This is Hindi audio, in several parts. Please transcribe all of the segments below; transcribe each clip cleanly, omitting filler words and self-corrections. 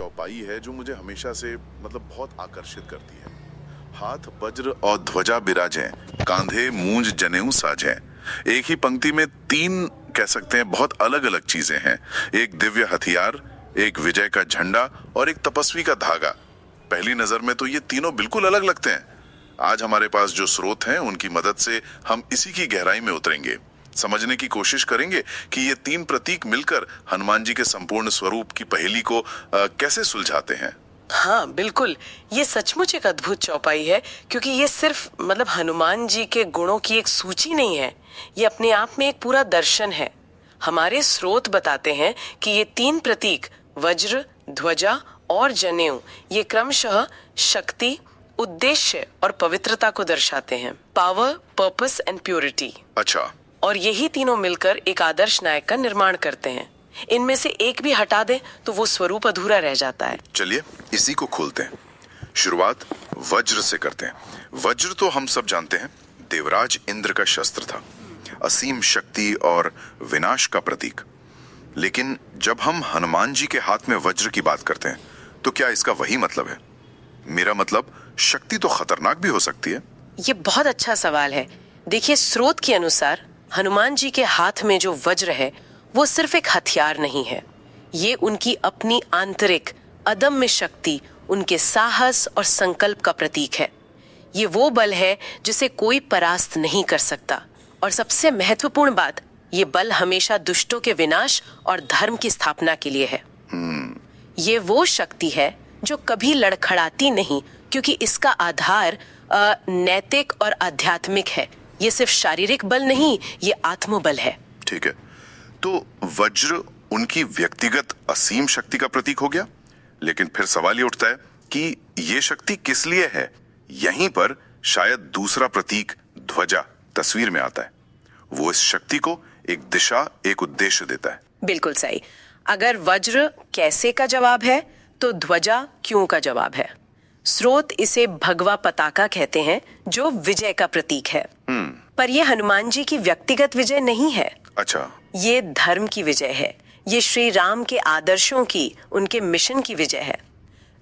चौपाई है जो मुझे हमेशा से बहुत आकर्षित करती है। हाथ वज्र और ध्वजा बिराजें, कांधे मूंज जनेऊ साजें। एक ही पंक्ति में तीन कह सकते हैं बहुत अलग अलग चीजें हैं। एक दिव्य हथियार, एक विजय का झंडा और एक तपस्वी का धागा। पहली नजर में तो ये तीनों बिल्कुल अलग लगते हैं। आज हमारे पास जो स्रोत हैं उनकी मदद से हम इसी की गहराई में उतरेंगे, समझने की कोशिश करेंगे कि ये तीन प्रतीक मिलकर हनुमान जी के संपूर्ण स्वरूप की पहेली को कैसे सुलझाते हैं। हाँ बिल्कुल, ये सचमुच एक अद्भुत चौपाई है, क्योंकि ये सिर्फ हनुमान जी के गुणों की एक सूची नहीं है, ये अपने आप में एक पूरा दर्शन है। हमारे स्रोत बताते हैं कि ये तीन प्रतीक वज्र, ध्वजा और जनेऊ ये क्रमशः शक्ति, उद्देश्य और पवित्रता को दर्शाते हैं। Power, purpose and purity. अच्छा। और यही तीनों मिलकर एक आदर्श नायक का निर्माण करते हैं। इनमें से एक भी हटा दे तो वो स्वरूप अधूरा रह जाता है। चलिए इसी को खोलते हैं। शुरुआत वज्र से करते हैं। वज्र तो हम सब जानते हैं, देवराज इंद्र का शस्त्र था, असीम शक्ति और विनाश का प्रतीक। लेकिन जब हम हनुमान जी के हाथ में वज्र की बात करते हैं तो क्या इसका वही मतलब है? मेरा मतलब, शक्ति तो खतरनाक भी हो सकती है। ये बहुत अच्छा सवाल है। देखिए, स्रोत के अनुसार हनुमान जी के हाथ में जो वज्र है वो सिर्फ एक हथियार नहीं है, ये उनकी अपनी आंतरिक अदम्य शक्ति, उनके साहस और संकल्प का प्रतीक है। ये वो बल है जिसे कोई परास्त नहीं कर सकता। और सबसे महत्वपूर्ण बात, ये बल हमेशा दुष्टों के विनाश और धर्म की स्थापना के लिए है। ये वो शक्ति है जो कभी लड़खड़ाती नहीं, क्योंकि इसका आधार नैतिक और आध्यात्मिक है। ये सिर्फ शारीरिक बल नहीं, ये आत्मबल है। ठीक है, तो वज्र उनकी व्यक्तिगत असीम शक्ति का प्रतीक हो गया, लेकिन फिर सवाल ये उठता है कि ये शक्ति किस लिए है? यहीं पर शायद दूसरा प्रतीक ध्वजा तस्वीर में आता है। वो इस शक्ति को एक दिशा, एक उद्देश्य देता है। बिल्कुल सही। अगर वज्र कैसे का जवाब है तो ध्वजा क्यों का जवाब है। स्रोत इसे भगवा पताका कहते हैं, जो विजय का प्रतीक है। पर यह हनुमान जी की व्यक्तिगत विजय नहीं है। अच्छा। ये धर्म की विजय है। ये श्री राम के आदर्शों की, उनके मिशन की विजय है।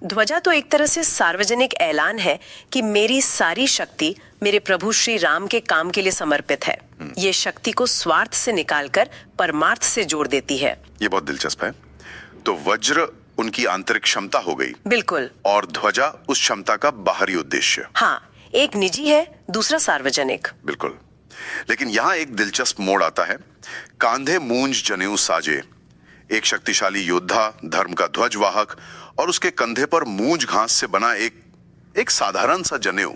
ध्वजा तो एक तरह से सार्वजनिक ऐलान है कि मेरी सारी शक्ति मेरे प्रभु श्री राम के काम के लिए समर्पित है। ये शक्ति को स्वार्थ से निकालकर परमार्थ से जोड़ देती है। ये बहुत दिलचस्प है। तो वज्र उनकी आंतरिक क्षमता हो गई। बिल्कुल। और ध्वजा उस क्षमता का बाहरी उद्देश्य। हाँ, एक निजी है, दूसरा सार्वजनिक। बिल्कुल। लेकिन यहाँ एक दिलचस्प मोड़ आता है। कांधे मूंज जनेऊ साजे, एक शक्तिशाली योद्धा, धर्म का ध्वजवाहक, और उसके कंधे पर मूंज घास से बना एक साधारण सा जनेऊ।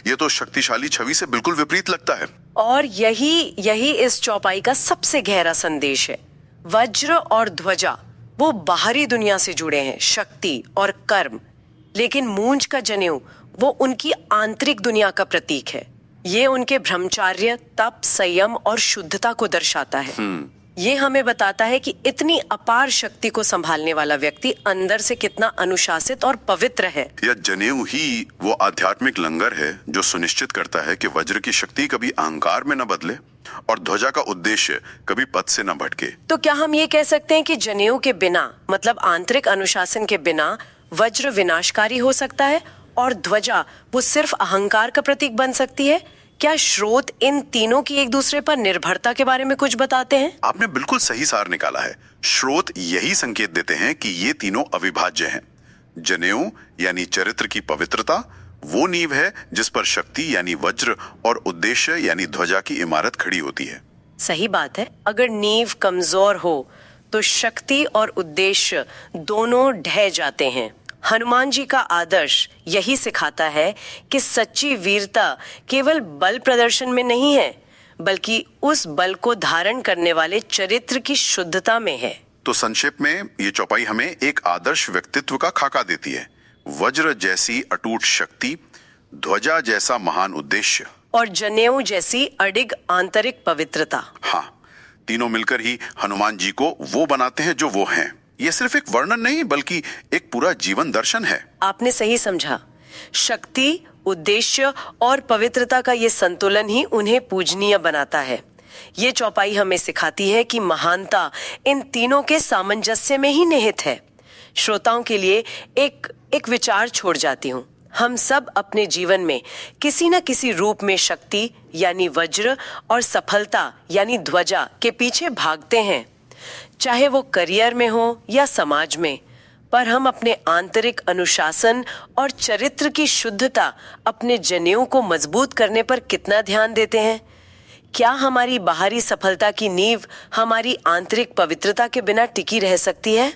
ये तो शक्तिशाली छवि से बिल्कुल विपरीत लगता है। और यही इस चौपाई का सबसे गहरा संदेश है। वज्र और ध्वजा वो बाहरी दुनिया से जुड़े हैं, शक्ति और कर्म, लेकिन मूंज का जनेऊ वो उनकी आंतरिक दुनिया का प्रतीक है। ये उनके ब्रह्मचार्य, तप, संयम और शुद्धता को दर्शाता है। ये हमें बताता है कि इतनी अपार शक्ति को संभालने वाला व्यक्ति अंदर से कितना अनुशासित और पवित्र है। यह जनेऊ ही वो आध्यात्मिक लंगर है जो सुनिश्चित करता है कि वज्र की शक्ति कभी अहंकार में न बदले और ध्वजा का उद्देश्य कभी पथ से न भटके। तो क्या हम ये कह सकते हैं कि जनेऊ के बिना, मतलब आंतरिक अनुशासन के बिना, वज्र विनाशकारी हो सकता है और ध्वजा वो सिर्फ अहंकार का प्रतीक बन सकती है? क्या स्रोत इन तीनों की एक दूसरे पर निर्भरता के बारे में कुछ बताते हैं? आपने बिल्कुल सही सार निकाला है। स्रोत यही संकेत देते हैं कि ये तीनों अविभाज्य हैं। जनेऊ यानी चरित्र की पवित्रता, वो नींव है जिस पर शक्ति यानी वज्र और उद्देश्य यानी ध्वजा की इमारत खड़ी होती है। सही बात है। अगर नींव कमजोर हो तो शक्ति और उद्देश्य दोनों ढह जाते हैं। हनुमान जी का आदर्श यही सिखाता है कि सच्ची वीरता केवल बल प्रदर्शन में नहीं है, बल्कि उस बल को धारण करने वाले चरित्र की शुद्धता में है। तो संक्षेप में ये चौपाई हमें एक आदर्श व्यक्तित्व का खाका देती है। वज्र जैसी अटूट शक्ति, ध्वजा जैसा महान उद्देश्य और जनेऊ जैसी अडिग आंतरिक पवित्रता। हाँ, तीनों मिलकर ही हनुमान जी को वो बनाते हैं जो वो हैं। ये सिर्फ एक वर्णन नहीं, बल्कि एक पूरा जीवन दर्शन है। आपने सही समझा। शक्ति, उद्देश्य और पवित्रता का ये संतुलन ही उन्हें पूजनीय बनाता है। ये चौपाई हमें सिखाती है कि महानता इन तीनों के सामंजस्य में ही निहित है। श्रोताओं के लिए एक विचार छोड़ जाती हूँ। हम सब अपने जीवन में किसी न किसी रूप में शक्ति यानी वज्र और सफलता यानी ध्वजा के पीछे भागते हैं, चाहे वो करियर में हो या समाज में। पर हम अपने आंतरिक अनुशासन और चरित्र की शुद्धता, अपने जनेऊ को मजबूत करने पर कितना ध्यान देते हैं? क्या हमारी बाहरी सफलता की नींव हमारी आंतरिक पवित्रता के बिना टिकी रह सकती है?